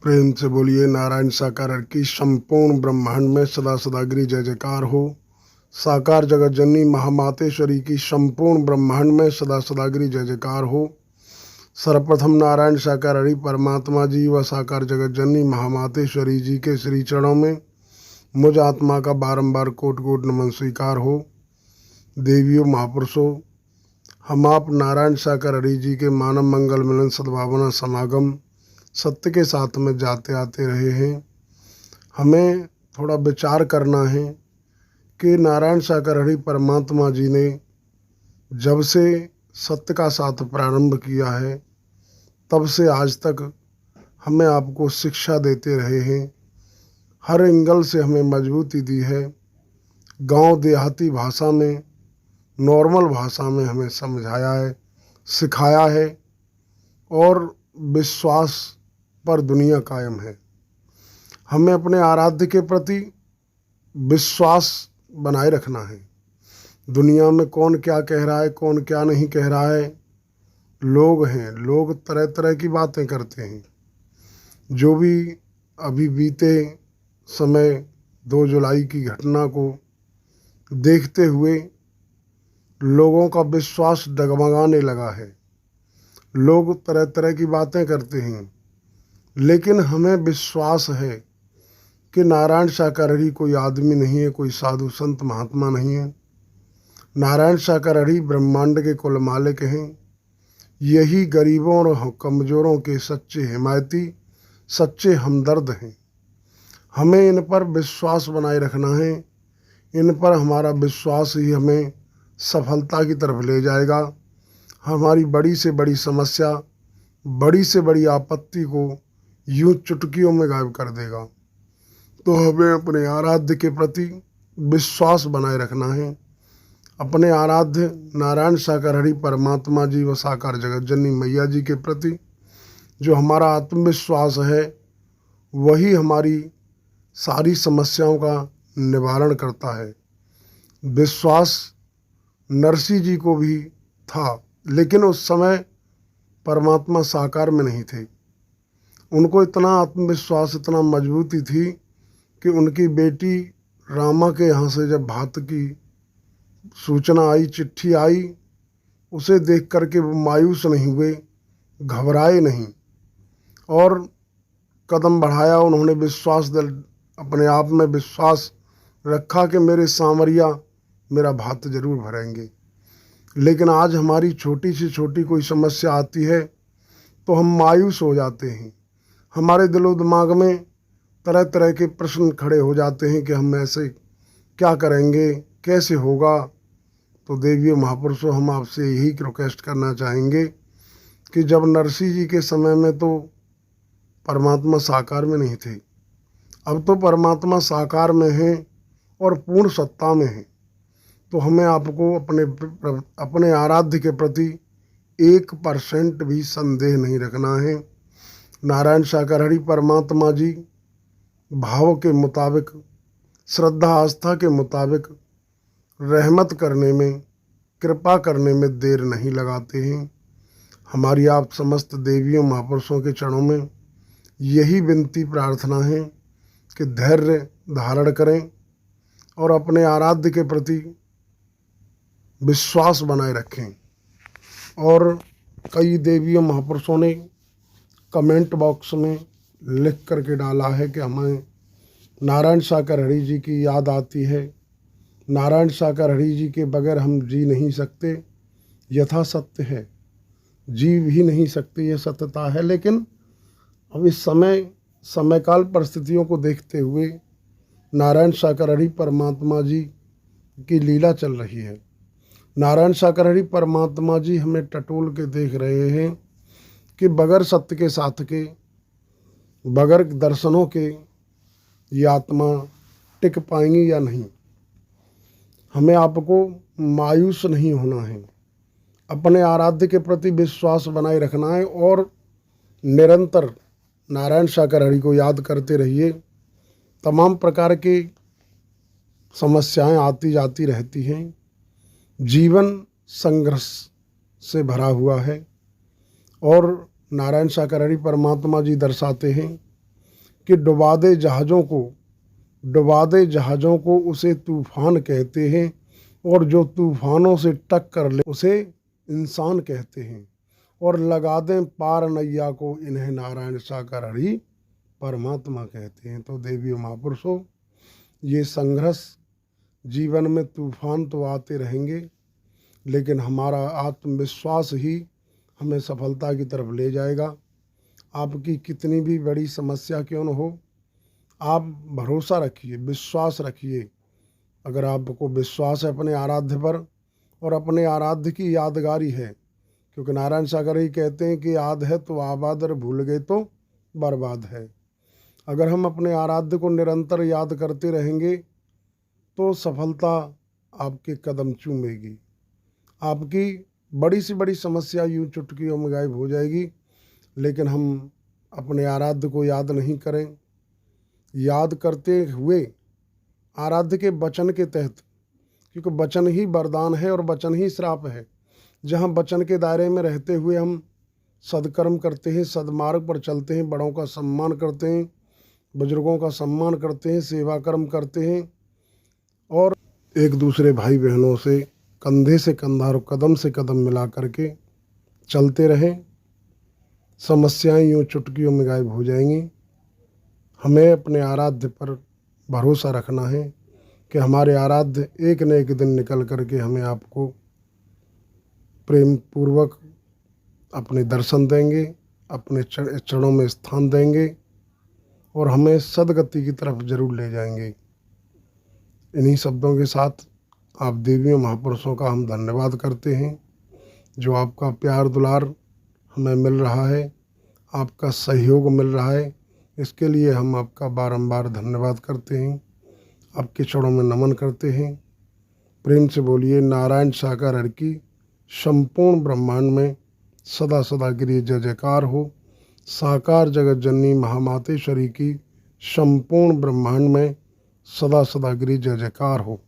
प्रेम से बोलिए नारायण साकार की संपूर्ण ब्रह्मांड में सदा सदागिरी जय जयकार हो। साकार जगत जननी महामातेश्वरी की संपूर्ण ब्रह्मांड में सदा सदागिरी जय जयकार हो। सर्वप्रथम नारायण साकार हरि परमात्मा जी व साकार जगत जननी महामातेश्वरी जी के श्री चरणों में मुझ आत्मा का बारंबार कोट कोट नमन स्वीकार हो। देवियों महापुरुषों, हम आप नारायण साकार हरि जी के मानव मंगल मिलन सद्भावना समागम सत्य के साथ में जाते आते रहे हैं। हमें थोड़ा विचार करना है कि नारायण साकार हरि परमात्मा जी ने जब से सत्य का साथ प्रारंभ किया है तब से आज तक हमें आपको शिक्षा देते रहे हैं। हर एंगल से हमें मजबूती दी है। गांव देहाती भाषा में, नॉर्मल भाषा में हमें समझाया है, सिखाया है और विश्वास पर दुनिया कायम है। हमें अपने आराध्य के प्रति विश्वास बनाए रखना है। दुनिया में कौन क्या कह रहा है, कौन क्या नहीं कह रहा है, लोग हैं, लोग तरह तरह की बातें करते हैं। जो भी अभी बीते समय 2 जुलाई की घटना को देखते हुए लोगों का विश्वास डगमगाने लगा है। लोग तरह तरह की बातें करते हैं, लेकिन हमें विश्वास है कि नारायण साकार हरि कोई आदमी नहीं है, कोई साधु संत महात्मा नहीं है। नारायण साकार हरि ब्रह्मांड के कुल मालिक हैं। यही गरीबों और कमज़ोरों के सच्चे हिमायती, सच्चे हमदर्द हैं। हमें इन पर विश्वास बनाए रखना है। इन पर हमारा विश्वास ही हमें सफलता की तरफ ले जाएगा। हमारी बड़ी से बड़ी समस्या, बड़ी से बड़ी आपत्ति को यूं चुटकियों में गायब कर देगा। तो हमें अपने आराध्य के प्रति विश्वास बनाए रखना है। अपने आराध्य नारायण साकार हरि परमात्मा जी व साकार जगत जननी मैया जी के प्रति जो हमारा आत्मविश्वास है, वही हमारी सारी समस्याओं का निवारण करता है। विश्वास नरसिंह जी को भी था, लेकिन उस समय परमात्मा साकार में नहीं थे। उनको इतना आत्मविश्वास, इतना मजबूती थी कि उनकी बेटी रामा के यहाँ से जब भात की सूचना आई, चिट्ठी आई, उसे देख करके वो मायूस नहीं हुए, घबराए नहीं और कदम बढ़ाया। उन्होंने विश्वास अपने आप में विश्वास रखा कि मेरे सांवरिया मेरा भात जरूर भरेंगे। लेकिन आज हमारी छोटी से छोटी कोई समस्या आती है तो हम मायूस हो जाते हैं। हमारे दिलो दिमाग में तरह तरह के प्रश्न खड़े हो जाते हैं कि हम ऐसे क्या करेंगे, कैसे होगा। तो देवियों महापुरुषों, हम आपसे यही रिक्वेस्ट करना चाहेंगे कि जब नरसिंह जी के समय में तो परमात्मा साकार में नहीं थे, अब तो परमात्मा साकार में हैं और पूर्ण सत्ता में हैं। तो हमें आपको अपने आराध्य के प्रति 1% भी संदेह नहीं रखना है। नारायण साकार हरि परमात्मा जी भाव के मुताबिक, श्रद्धा आस्था के मुताबिक रहमत करने में, कृपा करने में देर नहीं लगाते हैं। हमारी आप समस्त देवियों महापुरुषों के चरणों में यही विनती प्रार्थना है कि धैर्य धारण करें और अपने आराध्य के प्रति विश्वास बनाए रखें। और कई देवियों महापुरुषों ने कमेंट बॉक्स में लिख करके डाला है कि हमें नारायण साकार हरि जी की याद आती है, नारायण साकार हरि जी के बगैर हम जी नहीं सकते। यथा सत्य है, जी भी नहीं सकते, यह सत्यता है। लेकिन अब इस समय काल परिस्थितियों को देखते हुए नारायण साकार हरि परमात्मा जी की लीला चल रही है। नारायण साकार हरि परमात्मा जी हमें टटोल के देख रहे हैं कि बगैर सत्य के साथ के, बगैर दर्शनों के ये आत्मा टिक पाएंगी या नहीं। हमें आपको मायूस नहीं होना है, अपने आराध्य के प्रति विश्वास बनाए रखना है और निरंतर नारायण साकार हरि को याद करते रहिए। तमाम प्रकार की समस्याएं आती जाती रहती हैं। जीवन संघर्ष से भरा हुआ है और नारायण साकार हरि परमात्मा जी दर्शाते हैं कि डुबा दे जहाज़ों को उसे तूफान कहते हैं, और जो तूफानों से टक्कर ले उसे इंसान कहते हैं, और लगा दें पार नैया को इन्हें नारायण साकार हरि परमात्मा कहते हैं। तो देवी महापुरुषों, ये संघर्ष जीवन में तूफान तो आते रहेंगे, लेकिन हमारा आत्मविश्वास ही हमें सफलता की तरफ ले जाएगा। आपकी कितनी भी बड़ी समस्या क्यों न हो, आप भरोसा रखिए, विश्वास रखिए। अगर आपको विश्वास है अपने आराध्य पर, और अपने आराध्य की यादगारी है, क्योंकि नारायण सागर ही कहते हैं कि याद है तो आबाद, और भूल गए तो बर्बाद है। अगर हम अपने आराध्य को निरंतर याद करते रहेंगे तो सफलता आपके कदम चूमेगी। आपकी बड़ी से बड़ी समस्या यूं चुटकियों में गायब हो जाएगी। लेकिन हम अपने आराध्य को याद नहीं करें, याद करते हुए आराध्य के वचन के तहत, क्योंकि वचन ही वरदान है और वचन ही श्राप है। जहाँ वचन के दायरे में रहते हुए हम सदकर्म करते हैं, सदमार्ग पर चलते हैं, बड़ों का सम्मान करते हैं, बुजुर्गों का सम्मान करते हैं, सेवा कर्म करते हैं, और एक दूसरे भाई बहनों से कंधे से कंधा और कदम से कदम मिला करके चलते रहें, समस्याएं यूँ चुटकियों में गायब हो जाएंगी। हमें अपने आराध्य पर भरोसा रखना है कि हमारे आराध्य एक न एक दिन निकल करके हमें आपको प्रेम पूर्वक अपने दर्शन देंगे, अपने चरणों में स्थान देंगे, और हमें सदगति की तरफ जरूर ले जाएंगे। इन्हीं शब्दों के साथ आप देवियों महापुरुषों का हम धन्यवाद करते हैं। जो आपका प्यार दुलार हमें मिल रहा है, आपका सहयोग मिल रहा है, इसके लिए हम आपका बारंबार धन्यवाद करते हैं, आपके चरणों में नमन करते हैं। प्रेम से बोलिए नारायण साकार हरि की संपूर्ण ब्रह्मांड में सदा सदा गिरी जय जयकार हो। साकार जगत जननी महामातेश्वरी की संपूर्ण ब्रह्मांड में सदा सदा गिरी जय जयकार हो।